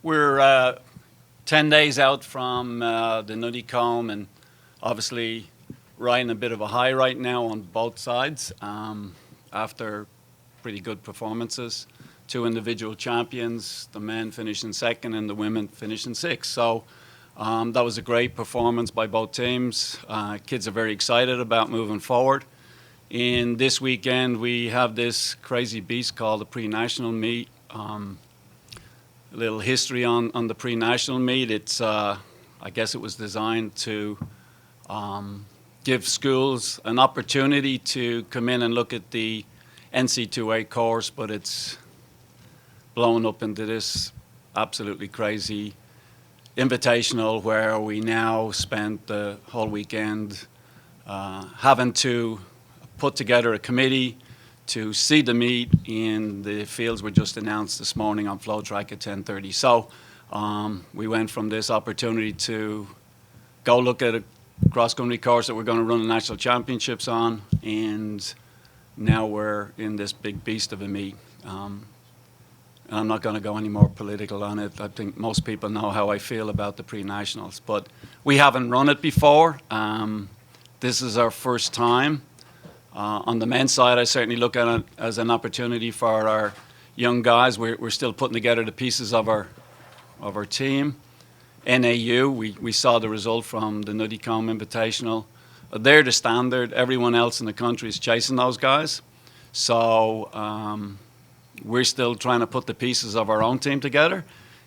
We're 10 days out from the Nutty Comb, and obviously riding a bit of a high right now on both sides after pretty good performances. Two individual champions, the men finishing second and the women finishing sixth. So that was a great performance by both teams. Kids are very excited about moving forward. And this weekend we have this crazy beast called the pre-national meet. A little history on the pre-national meet. It's I guess it was designed to give schools an opportunity to come in and look at the NC2A course, but it's blown up into this absolutely crazy invitational where we now spent the whole weekend having to put together a committee to see the meet, and the fields were just announced this morning on Flow Track at 10:30. So we went from this opportunity to go look at a cross-country course that we're going to run the national championships on, and now we're in this big beast of a meet. I'm not going to go any more political on it. I think most people know how I feel about the pre-nationals, but we haven't run it before. This is our first time. On the men's side, I certainly look at it as an opportunity for our young guys. We're still putting together the pieces of our team. NAU, we saw the result from the Nutty Comb Invitational. They're the standard. Everyone else in the country is chasing those guys. So we're still trying to put the pieces of our own team together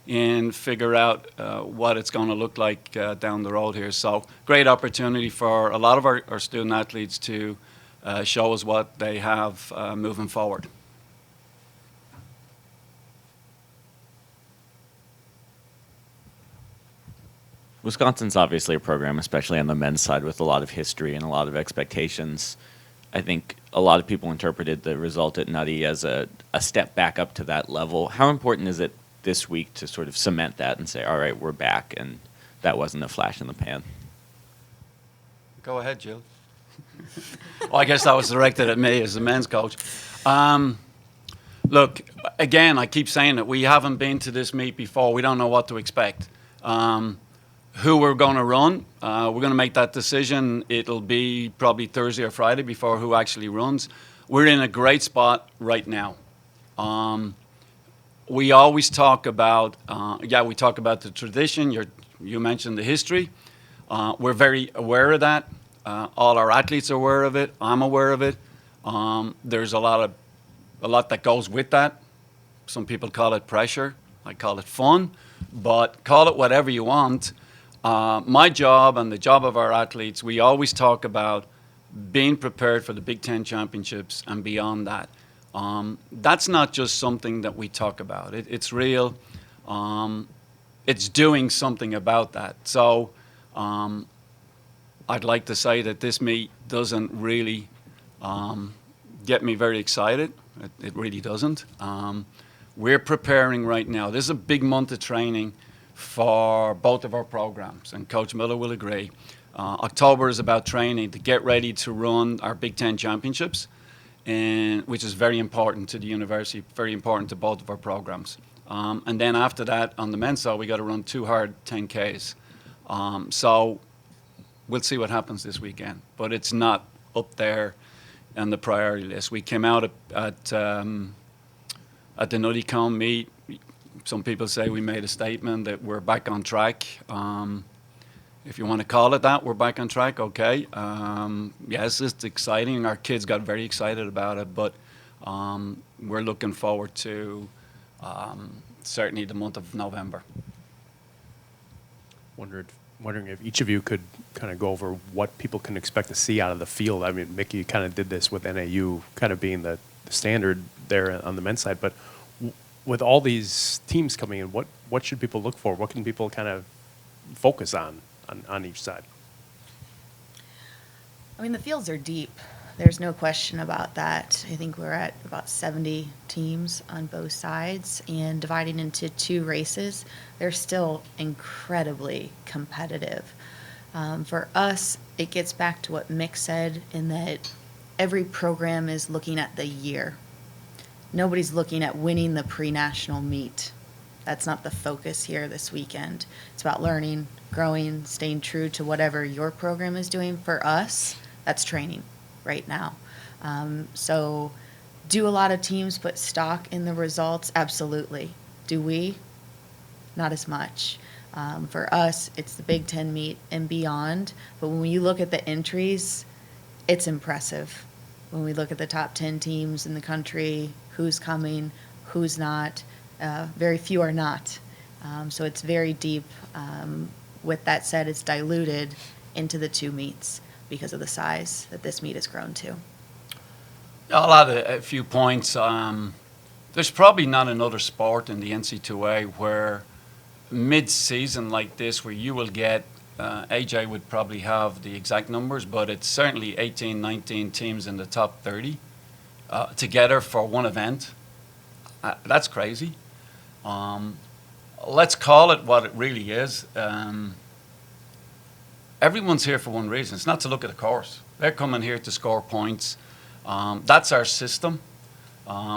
and figure out what it's going to look like down the road here. So great opportunity for a lot of our student athletes to show us what they have moving forward. Wisconsin's obviously a program, especially on the men's side, with a lot of history and a lot of expectations. I think a lot of people interpreted the result at Nutty as a step back up to that level. How important is it this week to sort of cement that and say, all right, we're back, and that wasn't a flash in the pan? Go ahead, Jill. Well, I guess that was directed at me as the men's coach. Look, again, I keep saying that we haven't been to this meet before. We don't know what to expect. Who we're going to run, we're going to make that decision. It'll be probably Thursday or Friday before who actually runs. We're in a great spot right now. We always talk about, we talk about the tradition. You mentioned the history. We're very aware of that. All our athletes are aware of it. I'm aware of it. There's a lot that goes with that. Some people call it pressure. I call it fun. But call it whatever you want. My job and the job of our athletes, we always talk about being prepared for the Big Ten championships and beyond that. That's not just something that we talk about. It's real. It's doing something about that. So I'd like to say that this meet doesn't really get me very excited. It really doesn't. We're preparing right now. This is a big month of training for both of our programs, and Coach Miller will agree. October is about training to get ready to run our Big Ten championships, and which is very important to the university, very important to both of our programs. And then after that, on the men's side, we got to run 2 hard 10Ks. So we'll see what happens this weekend, but it's not up there on the priority list. We came out at the Nutty Comb meet. Some people say we made a statement that we're back on track. If you want to call it that, we're back on track, okay. Yes, it's exciting. Our kids got very excited about it, but we're looking forward to certainly the month of November. Wondering if each of you could kind of go over what people can expect to see out of the field. I mean, Mickey kind of did this with NAU kind of being the standard there on the men's side, but with all these teams coming in, what should people look for? What can people kind of focus on each side? I mean, the fields are deep. There's no question about that. I think we're at about 70 teams on both sides, and dividing into 2 races, they're still incredibly competitive. For us, it gets back to what Mick said in that every program is looking at the year. Nobody's looking at winning the pre-national meet. That's not the focus here this weekend. It's about learning, growing, staying true to whatever your program is doing. For us, that's training right now. So do a lot of teams put stock in the results? Absolutely. Do we? Not as much. For us, it's the Big Ten meet and beyond. But when you look at the entries, it's impressive. When we look at the top 10 teams in the country, who's coming, who's not, very few are not. So it's very deep. With that said, it's diluted into the two meets because of the size that this meet has grown to. I'll add a few points. There's probably not another sport in the NC2A where mid-season like this, where you will get, AJ would probably have the exact numbers, but it's certainly 18, 19 teams in the top 30 together for one event. That's crazy. Let's call it what it really is. Everyone's here for one reason. It's not to look at a course. They're coming here to score points. That's our system.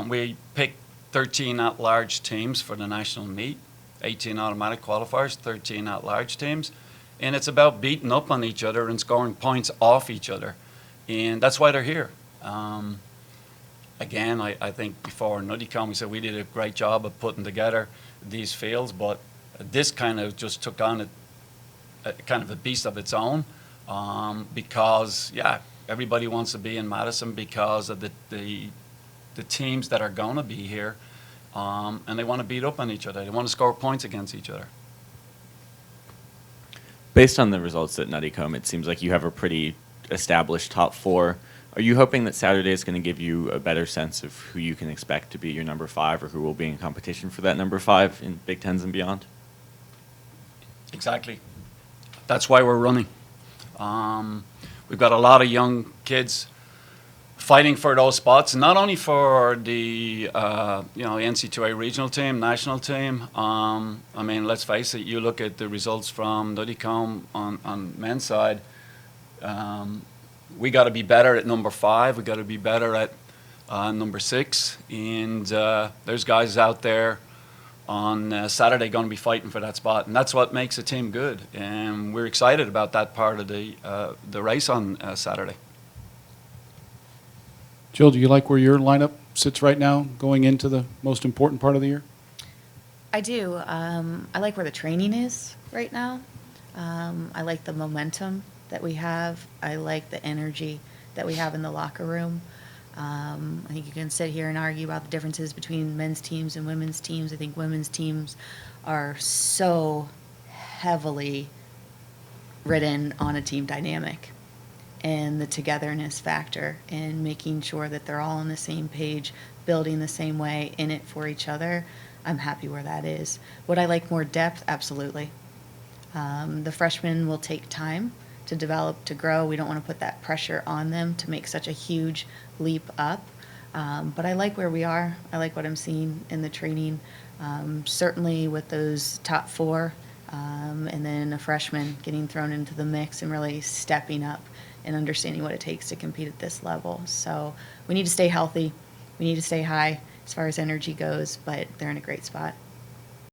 We pick 13 at-large teams for the national meet, 18 automatic qualifiers, 13 at-large teams. And it's about beating up on each other and scoring points off each other. And that's why they're here. Again, I think before NuddyCon, we said we did a great job of putting together these fields, but this kind of just took on a kind of a beast of its own because, yeah, everybody wants to be in Madison because of the teams that are going to be here, and they want to beat up on each other. They want to score points against each other. Based on the results at NuddyCombe, it seems like you have a pretty established top four. Are you hoping that Saturday is going to give you a better sense of who you can expect to be your number 5 or who will be in competition for that number 5 in Big Tens and beyond? Exactly. That's why we're running. We've got a lot of young kids fighting for those spots, not only for the NC2A regional team, national team. I mean, let's face it, you look at the results from NuddyCombe on men's side, we got to be better at number 5. We got to be better at number 6. And there's guys out there on Saturday going to be fighting for that spot, and that's what makes a team good. And we're excited about that part of the race on Saturday. Jill, do you like where your lineup sits right now going into the most important part of the year? I do. I like where the training is right now. I like the momentum that we have. I like the energy that we have in the locker room. I think you can sit here and argue about the differences between men's teams and women's teams. I think women's teams are so heavily ridden on a team dynamic and the togetherness factor and making sure that they're all on the same page, building the same way, in it for each other. I'm happy where that is. Would I like more depth? Absolutely. The freshmen will take time to develop, to grow. We don't want to put that pressure on them to make such a huge leap up. But I like where we are. I like what I'm seeing in the training. Certainly with those top 4, and then a freshman getting thrown into the mix and really stepping up and understanding what it takes to compete at this level. So we need to stay healthy. We need to stay high as far as energy goes, but they're in a great spot.